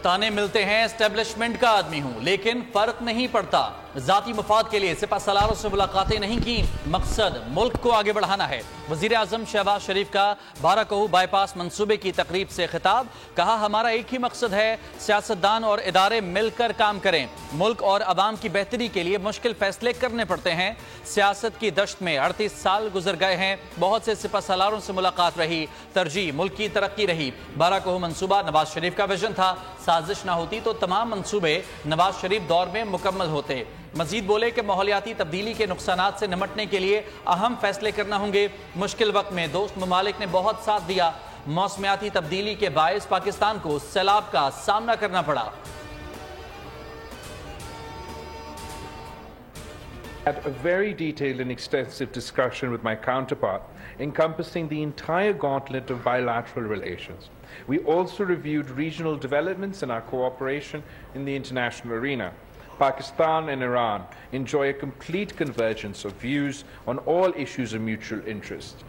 ताने मिलते हैं एस्टेब्लिशमेंट का आदमी हूं, लेकिन फर्क नहीं पड़ता। ज़ाती मुफाद के लिए सिपा सलारों से मुलाकातें नहीं की, मकसद मुल्क को आगे बढ़ाना है। वज़ीर आज़म शहबाज शरीफ का बाराकहू बाईपास मंसूबे की तकरीब से खिताब, कहा हमारा एक ही मकसद है, सियासतदान और इदारे मिलकर काम करें। मुल्क और अवाम की बेहतरी के लिए मुश्किल फैसले करने पड़ते हैं। सियासत की दश्त में 38 साल गुजर गए हैं, बहुत से सिपा सलारों से मुलाकात रही, तरजीह मुल्क की तरक्की रही। बाराकहू मंसूबा नवाज शरीफ का विजन था, साजिश ना होती तो तमाम मंसूबे नवाज शरीफ दौर में मुकम्मल होते। मजीद बोले कि माहौलियाती तब्दीली के नुकसानात से निमटने के लिए अहम फैसले करना होंगे। मुश्किल वक्त में दोस्त ममालिक ने बहुत साथ दिया। मौसमियाती तब्दीली के बायस पाकिस्तान को सैलाब का सामना करना पड़ा। Had a very detailed and extensive discussion with my counterpart, encompassing the entire gauntlet of bilateral relations. We also reviewed regional developments and our cooperation in the international arena. Pakistan and Iran enjoy a complete convergence of views on all issues of mutual interest.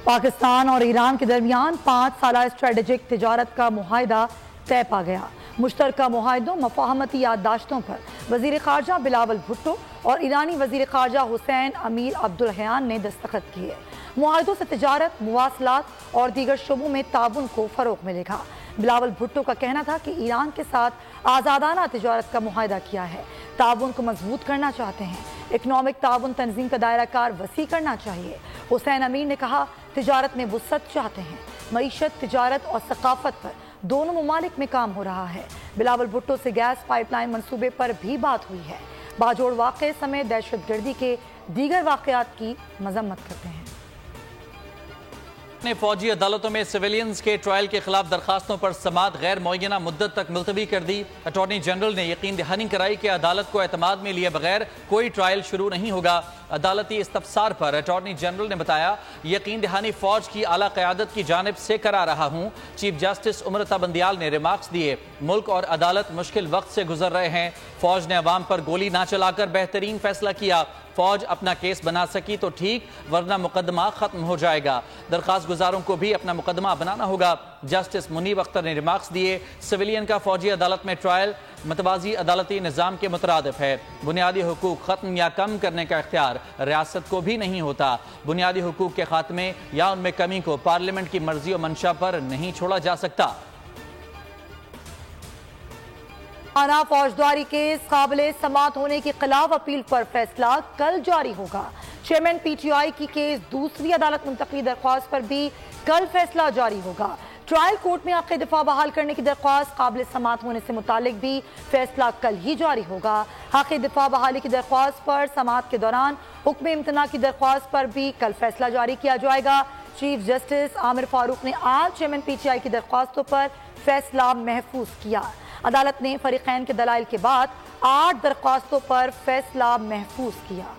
Pakistan और Iran के दरमियान 5 साला strategic तिजारत का मुआहिदा तय पा गया। मुश्तरका मुआहिदों मफाहमती याददाश्तों पर वज़ीर ख़ारजा बिलावल भुट्टो और ईरानी वज़ीर ख़ारजा हुसैन अमीर अब्दुल्लहियान ने दस्तखत किए। मुआहिदों से तिजारत, मुवासलात और दीगर शोबों में ताउन को फ़रोग़ मिलेगा। बिलावल भुट्टो का कहना था कि ईरान के साथ आज़ादाना तिजारत का मुआहिदा किया है, ताउन को मजबूत करना चाहते हैं, इकनॉमिक ताउन तंजीम का दायरा कार वसी करना चाहिए। हुसैन अमीर ने कहा तिजारत में वुसअत चाहते हैं, मईशत, तिजारत और सकाफत पर दोनों ममालिक में काम हो रहा है। बिलावल भुट्टो से गैस पाइपलाइन मंसूबे पर भी बात हुई है। बाजोड़ वाक़े समेत दहशतगर्दी के दीगर वाक़यात की मजम्मत करते हैं। ने फौजी अदालतों में सिविलियंस के ट्रायल के खिलाफ दरखास्तों पर समाअत गैर मुअय्यना मुद्दत तक मुलतवी कर दी। अटॉर्नी जनरल ने यकीन दहानी कराई कि अदालत को एतमाद में लिए बगैर कोई ट्रायल शुरू नहीं होगा। अदालती इस्तफसार पर अटॉर्नी जनरल ने बताया, यकीन दहानी फौज की आला क़यादत की जानिब से करा रहा हूँ। चीफ जस्टिस उमर बंदियाल ने रिमार्क्स दिए, मुल्क और अदालत मुश्किल वक्त से गुजर रहे हैं। फौज ने अवाम पर गोली ना चलाकर बेहतरीन फैसला किया। फौज अपना केस बना सकी तो ठीक, वरना मुकदमा खत्म हो जाएगा। दरखास्त गुजारों को भी अपना मुकदमा बनाना होगा। जस्टिस मुनीब अख्तर ने रिमार्क्स दिए, सिविलियन का फौजी अदालत में ट्रायल मतवाजी अदालती निज़ाम के मुतरादिफ है। बुनियादी हुकूक खत्म या कम करने का इख्तियार रियासत को भी नहीं होता। बुनियादी हुकूक के खात्मे या उनमें कमी को पार्लियामेंट की मर्जी और मंशा पर नहीं छोड़ा जा सकता। आना फौजदारी केस काबिले समाअत होने के खिलाफ अपील पर फैसला कल जारी होगा। चेयरमैन पीटीआई की केस दूसरी अदालत मुंतकली दरख्वास्त पर भी कल फैसला जारी होगा। ट्रायल कोर्ट में हक़ दिफा बहाल करने की दरख्वास्त काबिले समाअत होने से मुतालिक भी फैसला कल ही जारी होगा। हक़ दिफा बहाली की दरख्वास्त पर समाअत के दौरान हुक्म इम्तना की दरख्वास्त पर भी कल फैसला जारी किया जाएगा। चीफ जस्टिस आमिर फारूक ने आज चेयरमैन पीटीआई की दरख्वास्तों पर फैसला महफूज किया। अदालत ने फरीकैन के दलाइल के बाद 8 दरख्वास्तों पर फैसला महफूज किया।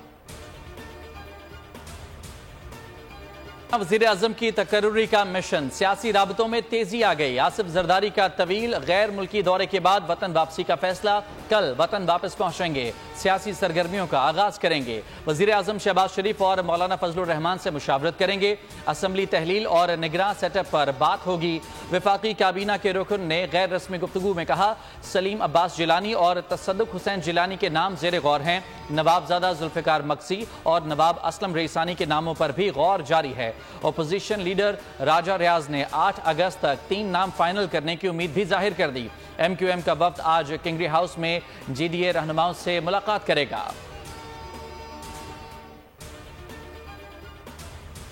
वज़ीर आज़म की तकर्रुरी का मिशन, सियासी राबतों में तेजी आ गई। आसिफ जरदारी का तवील गैर मुल्की दौरे के बाद वतन वापसी का फैसला, कल वतन वापस पहुंचेंगे, सियासी सरगर्मियों का आगाज करेंगे। वज़ीर आज़म शहबाज शरीफ और मौलाना फजलुर रहमान से मुशावरत करेंगे। असम्बली तहलील और निगरान सेटअप पर बात होगी। वफाकी काबीना के रुकन ने गैर रस्मी गुफ्तगू में कहा, सलीम अब्बास जिलानी और तसद्दुक हुसैन जिलानी के नाम ज़ेर गौर हैं। नवाबजादा जुल्फ़िकार मक्सी और नवाब असलम रईसानी के नामों पर भी गौर जारी है। अपोजिशन लीडर राजा रियाज ने 8 अगस्त तक 3 नाम फाइनल करने की उम्मीद भी जाहिर कर दी। एमक्यूएम का वफ्द आज किंगरी हाउस में जीडीए रहनुमाओं से मुलाकात करेगा।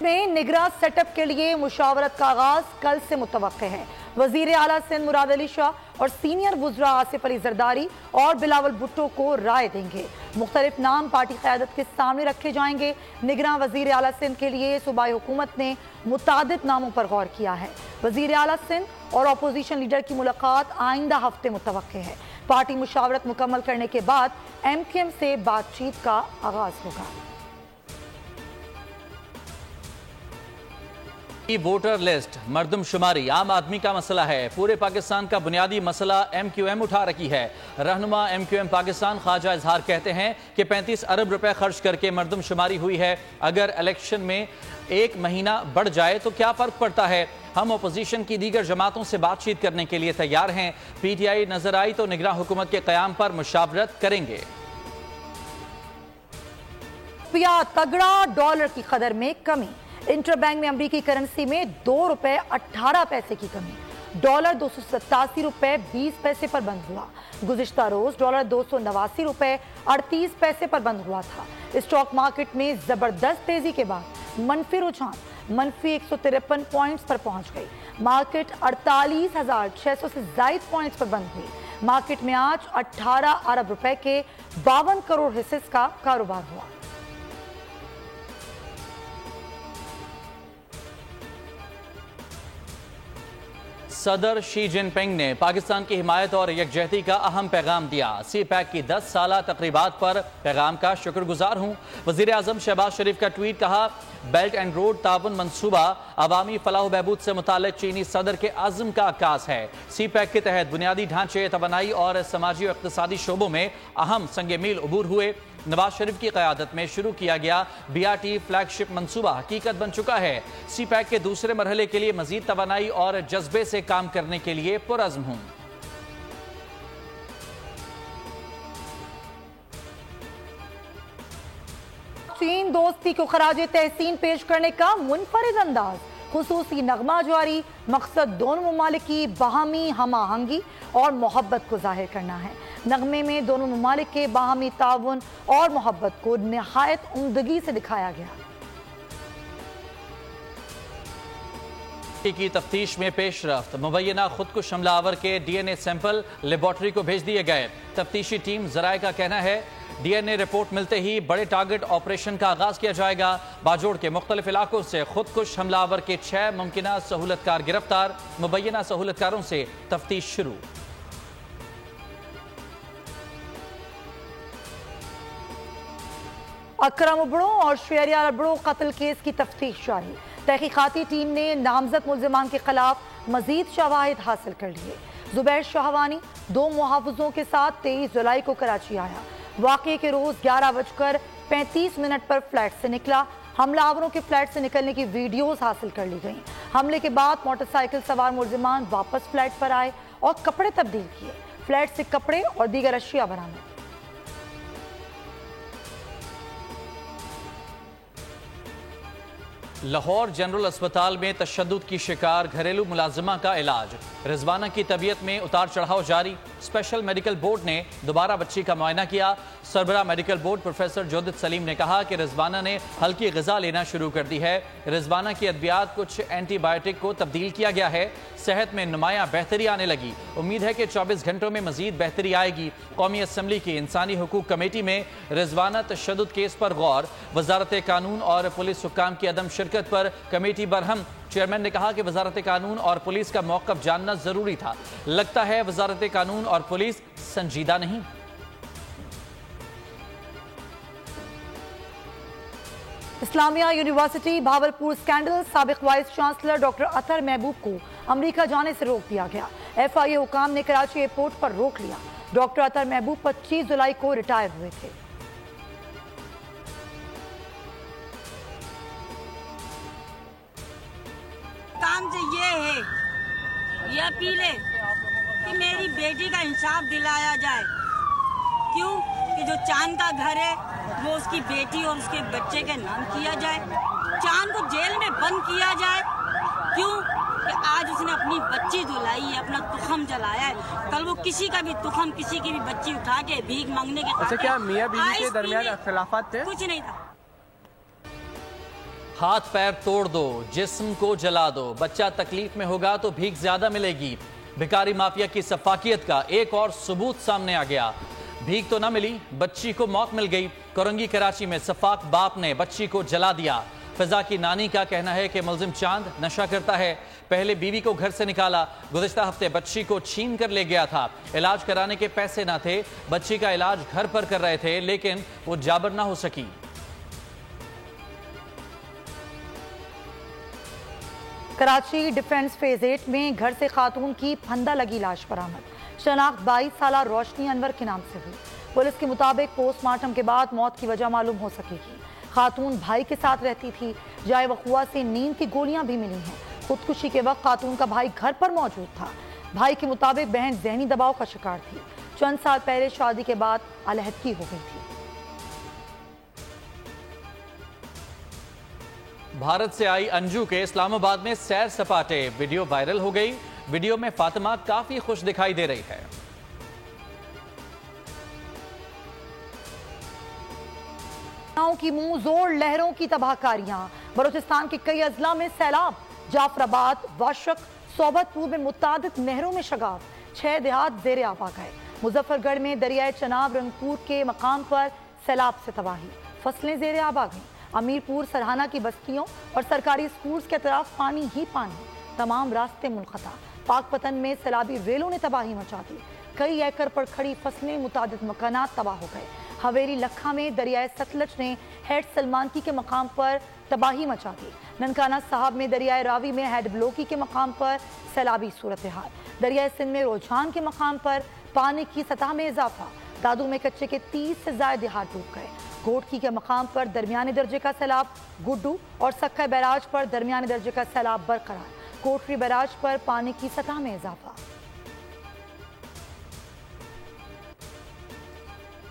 में निगरान सेटअप के लिए मुशावरत का आगाज कल से मुतवक्के है। वजीर आला सिंध मुराद अली शाह और सीनियर वुज़रा आसिफ अली जरदारी और बिलावल भुट्टो को राय देंगे। मुख्तलिफ नाम पार्टी क़यादत के सामने रखे जाएंगे। निगरान वजीर आला सिंध के लिए सूबाई हुकूमत ने मुतादिद नामों पर गौर किया है। वजीर आला सिंध और अपोजिशन लीडर की मुलाकात आइंदा हफ्ते मुतवक्के है। पार्टी मुशावरत मुकम्मल करने के बाद एमक्यूएम से बातचीत का आगाज होगा। वोटर लिस्ट मर्दम शुमारी आम आदमी का मसला है। पूरे पाकिस्तान का बुनियादी मसला MQM उठा रखी है। रहनुमा MQM पाकिस्तान ख्वाजा इजहार कहते हैं कि 35 अरब रुपए खर्च करके मर्दम शुमारी हुई है। अगर इलेक्शन में 1 महीना बढ़ जाए तो क्या फर्क पड़ता है। हम अपोजिशन की दीगर जमातों से बातचीत करने के लिए तैयार हैं। PTI नजर आई तो निगरान हुकूमत के क़याम पर मुशावरत करेंगे। रुपया तगड़ा, डॉलर की कदर में कमी। इंटरबैंक में अमरीकी करेंसी में 2 रुपए 18 पैसे की कमी। डॉलर 287 रुपए 20 पैसे पर बंद हुआ। गुज़िश्ता रोज डॉलर 289 रुपए 38 पैसे पर बंद हुआ था। स्टॉक मार्केट में जबरदस्त तेजी के बाद मनफी रुझान मनफी 153 पॉइंट्स पर पहुंच गई। मार्केट 48,600 से ज्यादा पॉइंट्स पर बंद हुई। मार्केट में आज 18 अरब रुपए के 52 करोड़ हिस्से का कारोबार हुआ। सदर शी जिनपिंग ने पाकिस्तान की हिमायत और यकजहती का अहम पैगाम दिया। CPAC की 10 साला तकरीबात पर पैगाम का शुक्रगुजार हूँ। वज़ीर आज़म शहबाज शरीफ का ट्वीट, कहा बेल्ट एंड रोड ताउन मंसूबा अवामी फलाह बहबूद से मुताल्लिक चीनी सदर के अज़्म का आगाज है। CPAC के तहत बुनियादी ढांचे, तवानाई और समाजी और इक़्तिसादी शोबों में अहम संगे मील अबूर हुए। नवाज शरीफ की क़यादत में शुरू किया गया BRT फ्लैगशिप मंसूबा हकीकत बन चुका है। CPAC के दूसरे मरहले के लिए मजीद तवानाई और जज्बे से काम करने के लिए पुरअज़्म हूँ। चीन दोस्ती को खराजे तहसीन पेश करने का मुनफरिद अंदाज, खुसूसी नगमा जारी। मकसद दोनों ममालिक की बाहमी हम आहंगी और मोहब्बत को जाहिर करना है। नगमे में दोनों ममालिक के बाहमी ताउन और मोहब्बत को निहायत उम्दगी से दिखाया गया। की तफ्तीश में पेशरफ्त, मुबैना खुदकुश हमलावर के DNA सैंपल लेबॉर्ट्री को भेज दिए गए। तफ्तीशी टीम ज़राए का कहना है DNA रिपोर्ट मिलते ही बड़े टारगेट ऑपरेशन का आगाज किया जाएगा। बाजोड़ के मुख्तलिफ इलाकों से खुदकुश हमलावर के 6 मुमकिना सहूलतकार गिरफ्तार। मुबैना सहूलतकारों से तफ्तीश शुरू। अकरम उबड़ो और शहरियार अबड़ो कत्ल केस की तफ्तीश जारी। तहकीकाती टीम ने नामजद मुल्जिमान के खिलाफ मजीद शवाहिद हासिल कर लिए। जुबैर शाहवानी 2 मुहाफिजों के साथ 23 जुलाई को कराची आया। वाक़े के रोज 11:35 पर फ्लैट से निकला। हमलावरों के फ्लैट से निकलने की वीडियोस हासिल कर ली गई। हमले के बाद मोटरसाइकिल सवार मुल्जिमान वापस फ्लैट पर आए और कपड़े तब्दील किए। फ्लैट से कपड़े और दीगर अशिया बरामद। लाहौर जनरल अस्पताल में तशद्दुद की शिकार घरेलू मुलाजिमा का इलाज। रिजवाना की तबीयत में उतार चढ़ाव जारी। स्पेशल मेडिकल बोर्ड ने दोबारा बच्ची का मुआयना किया। सरबरा मेडिकल बोर्ड प्रोफेसर जोदित सलीम ने कहा कि रिजवाना ने हल्की ग़िज़ा लेना शुरू कर दी है। रिजवाना की अद्वियात कुछ एंटीबायोटिक को तब्दील किया गया है। सेहत में नुमाया बेहतरी आने लगी। उम्मीद है कि 24 घंटों में मजीद बेहतरी आएगी। कौमी असम्बली की इंसानी हुकूक कमेटी में रिजवाना तशद्दुद केस पर गौर। वजारत कानून और पुलिस हुक्काम की अदम शिरकत पर कमेटी बरहम। चेयरमैन ने कहा कि वजारत कानून और पुलिस का मौक़िफ़ जानना जरूरी था। लगता है वजारत कानून और पुलिस संजीदा नहीं। इस्लामिया यूनिवर्सिटी भावलपुर स्कैंडल, साबिक वाइस चांसलर डॉक्टर अतर महबूब को अमेरिका जाने से रोक दिया गया। FIA हुकाम ने कराची एयरपोर्ट पर रोक लिया। डॉक्टर अतर महबूब 25 जुलाई को रिटायर हुए थे। काम से ये है, ये अपील है कि मेरी बेटी का इंसाफ दिलाया जाए। क्यों कि जो चांद का घर है वो उसकी बेटी और उसके बच्चे के नाम किया जाए। चांद को जेल में बंद किया जाए। क्यों कि आज उसने अपनी बच्ची दुलाई है, अपना तुखम जलाया है। कल वो किसी का भी तुखम, किसी की भी बच्ची उठा के भीख मांगने के अच्छा, क्या मियां बीवी के दरमियान इख्तिलाफात थे? कुछ नहीं था। हाथ पैर तोड़ दो, जिस्म को जला दो, बच्चा तकलीफ में होगा तो भीख ज्यादा मिलेगी। भिखारी माफिया की सफाकियत का एक और सबूत सामने आ गया। भीख तो न मिली, बच्ची को मौत मिल गई। कोरंगी कराची में सफाक बाप ने बच्ची को जला दिया। फिजा की नानी का कहना है कि मुलजिम चांद नशा करता है। पहले बीवी को घर से निकाला, गुज़िश्ता हफ्ते बच्ची को छीन कर ले गया था। इलाज कराने के पैसे ना थे, बच्ची का इलाज घर पर कर रहे थे, लेकिन वो जाबर ना हो सकी। कराची डिफेंस फेज 8 में घर से खातून की फंदा लगी लाश बरामद। शनाख्त 22 साला रोशनी अनवर के नाम से हुई। पुलिस के मुताबिक पोस्टमार्टम के बाद मौत की वजह मालूम हो सकेगी। खातून भाई के साथ रहती थी। जाए वक़ुआ से नींद की गोलियां भी मिली हैं। खुदकुशी के वक्त खातून का भाई घर पर मौजूद था। भाई के मुताबिक बहन ज़हनी दबाव का शिकार थी। चंद साल पहले शादी के बाद अलहदगी हो गई थी। भारत से आई अंजू के इस्लामाबाद में सैर सपाटे वीडियो वायरल हो गई। वीडियो में फातिमा काफी खुश दिखाई दे रही है। की मुंह जोर लहरों की तबाहकारियां। बलूचिस्तान के कई अजला में सैलाब। जाफराबाद, वाशक, सोबतपुर में मुतादिद नहरों में शगाफ। 6 देहात जेर आब आ गए। मुजफ्फरगढ़ में दरियाए चनाब रंगपुर के मकाम पर सैलाब से तबाही। फसलें जेर आब आ गईं। अमीरपुर, सरहाना की बस्तियों और सरकारी स्कूल्स के तरफ पानी ही पानी। तमाम रास्ते मुनक़ता। पाकपतन में सैलाबी रेलों ने तबाही मचा दी। कई एकड़ पर खड़ी फसलें, मुतादिद मकानात तबाह हो गए। हवेली लखा में दरियाए सतलज ने हेड सलमानकी के मकाम पर तबाही मचा दी। ननकाना साहब में दरियाए रावी में हेड ब्लोकी के मकाम पर सैलाबी सूरत हाल। दरियाए सिंध में रोजान के मकाम पर पानी की सतह में इजाफा। दादू में कच्चे के 30 से ज्यादा देहात डूब गए। घोटकी के मकाम पर दरमियाने दर्जे का सैलाब। गुड्डू और सक्का बैराज पर दरमियाने दर्जे का सैलाब बरकरार। कोटरी बैराज पर पानी की सतह में इजाफा।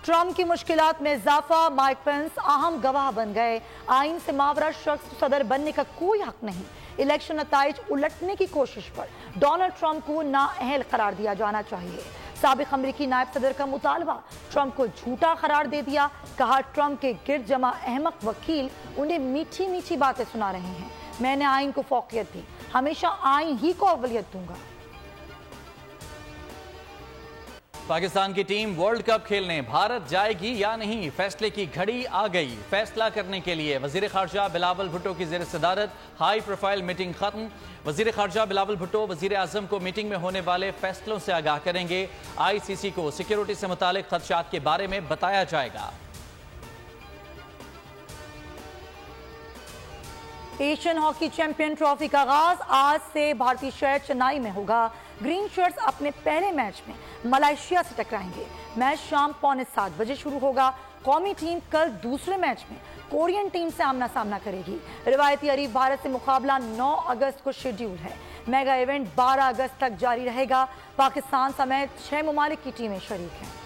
ट्रंप की मुश्किलात में इजाफा। माइक पेंस अहम गवाह बन गए। आइन से मावरा शख्स सदर बनने का कोई हक नहीं। इलेक्शन नताइज उलटने की कोशिश पर डोनाल्ड ट्रंप को नाअहल करार दिया जाना चाहिए। साबिक अमरीकी नायब सदर का मुतालबा। ट्रंप को झूठा करार दे दिया। कहा ट्रंप के गिरद जमा अहमक वकील उन्हें मीठी मीठी बातें सुना रहे हैं। मैंने आइन को फौकियत दी, हमेशा आइन ही को अवलियत दूंगा। पाकिस्तान की टीम वर्ल्ड कप खेलने भारत जाएगी या नहीं, फैसले की घड़ी आ गई। फैसला करने के लिए वजीर खारजा बिलावल भुट्टो की ज़ेर सदारत हाई प्रोफाइल मीटिंग खत्म। वजीर खारजा बिलावल भुट्टो वजीर आजम को मीटिंग में होने वाले फैसलों से आगाह करेंगे। ICC को सिक्योरिटी से मुतालिक खदशात के बारे में बताया जाएगा। एशियन हॉकी चैंपियन ट्रॉफी का आगाज आज से भारतीय शहर चेन्नई में होगा। ग्रीन शर्ट्स अपने पहले मैच में मलेशिया से टकराएंगे। मैच शाम 6:45 बजे शुरू होगा। कौमी टीम कल दूसरे मैच में कोरियन टीम से आमना सामना करेगी। रिवायती हरीफ भारत से मुकाबला 9 अगस्त को शेड्यूल है। मेगा इवेंट 12 अगस्त तक जारी रहेगा। पाकिस्तान समेत 6 ममालिक की टीमें शरीक हैं।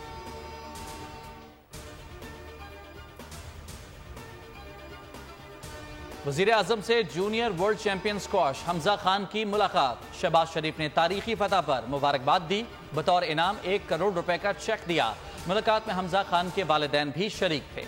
वजीर आजम से junior world champion squash Hamza Khan की मुलाकात। शहबाज शरीफ ने तारीखी फतह पर मुबारकबाद दी। बतौर इनाम 1 करोड़ रुपए का चेक दिया। मुलाकात में हमजा खान के वालिदैन भी शरीक थे।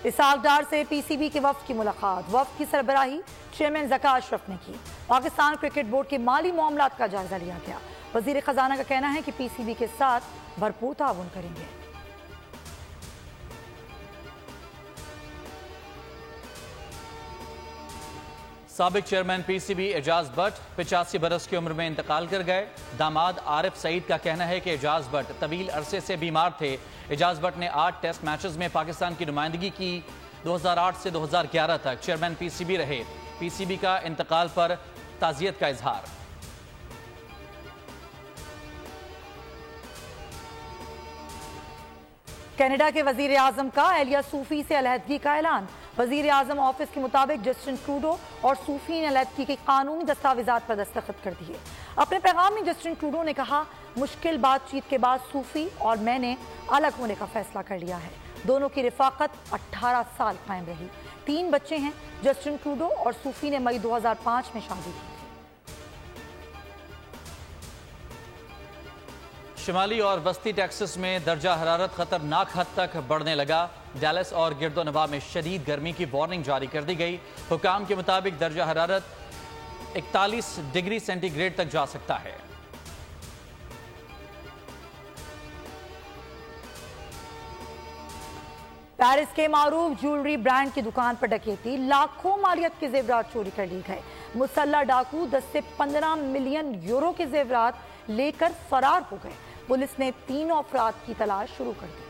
इसाक डार से PCB के वफ्द की मुलाकात। वफ्द की सरबराही चेयरमैन ज़का अशरफ ने की। पाकिस्तान क्रिकेट बोर्ड के माली मामलात का जायजा लिया गया। वजीर खजाना का कहना है कि PCB के साथ भरपूर ताउन करेंगे। साबिक चेयरमैन PCB एजाज भट्ट 85 बरस की उम्र में इंतकाल कर गए। दामाद आरिफ सईद का कहना है कि एजाज भट्ट तवील अरसे से बीमार थे। एजाज भट्ट ने 8 टेस्ट मैचेस में पाकिस्तान की नुमाइंदगी की। 2008 से 2011 तक चेयरमैन PCB रहे। PCB का इंतकाल पर ताज़ियत का इजहार। कनाडा के वजीर आजम का एलिया सूफी से अलहदगी का ऐलान। वजीर आजम ऑफिस के मुताबिक जस्टिन ट्रूडो और सूफी ने अलहदगी के कानूनी दस्तावेजात पर दस्तखत कर दिए। अपने पैगाम में जस्टिन ट्रूडो ने कहा, मुश्किल बातचीत के बाद सूफी और मैंने अलग होने का फैसला कर लिया है। दोनों की रिफाकत 18 साल कायम रही। 3 बच्चे हैं। जस्टिन ट्रूडो और सूफी ने मई 2005 में शादी की। शिमाली और वस्ती टेक्सास में दर्जा हरारत खतरनाक हद तक बढ़ने लगा। डैलस और गिरदोनवा में शदीद गर्मी की वार्निंग जारी कर दी गई। हुकाम के मुताबिक दर्जा हरारत 41 डिग्री सेंटीग्रेड तक जा सकता है। पेरिस के मारूफ ज्वेलरी ब्रांड की दुकान पर डकैती। लाखों मालियत के जेवरात चोरी कर लिए गए। मुसल्ला डाकू 10 से 15 मिलियन यूरो के जेवरात लेकर फरार हो गए। पुलिस ने 3 अफराद की तलाश शुरू कर दी।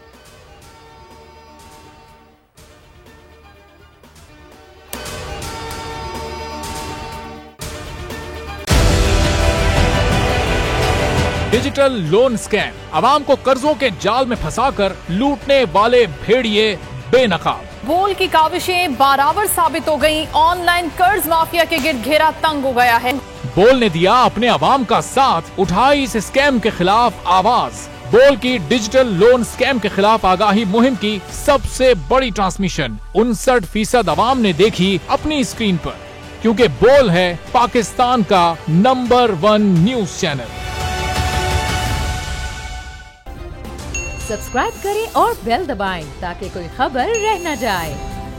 डिजिटल लोन स्कैम, आवाम को कर्जों के जाल में फंसाकर लूटने वाले भेड़िए बेनकाब। बोल की काविशें बाराबर साबित हो गईं, ऑनलाइन कर्ज माफिया के गिर्द घेरा तंग हो गया है। बोल ने दिया अपने आवाम का साथ, उठाई इस स्कैम के खिलाफ आवाज। बोल की डिजिटल लोन स्कैम के खिलाफ आगाही मुहिम की सबसे बड़ी ट्रांसमिशन 59% आवाम ने देखी अपनी स्क्रीन पर, क्योंकि बोल है पाकिस्तान का नंबर 1 न्यूज चैनल। सब्सक्राइब करें और बेल दबाएं ताकि कोई खबर रह न जाए।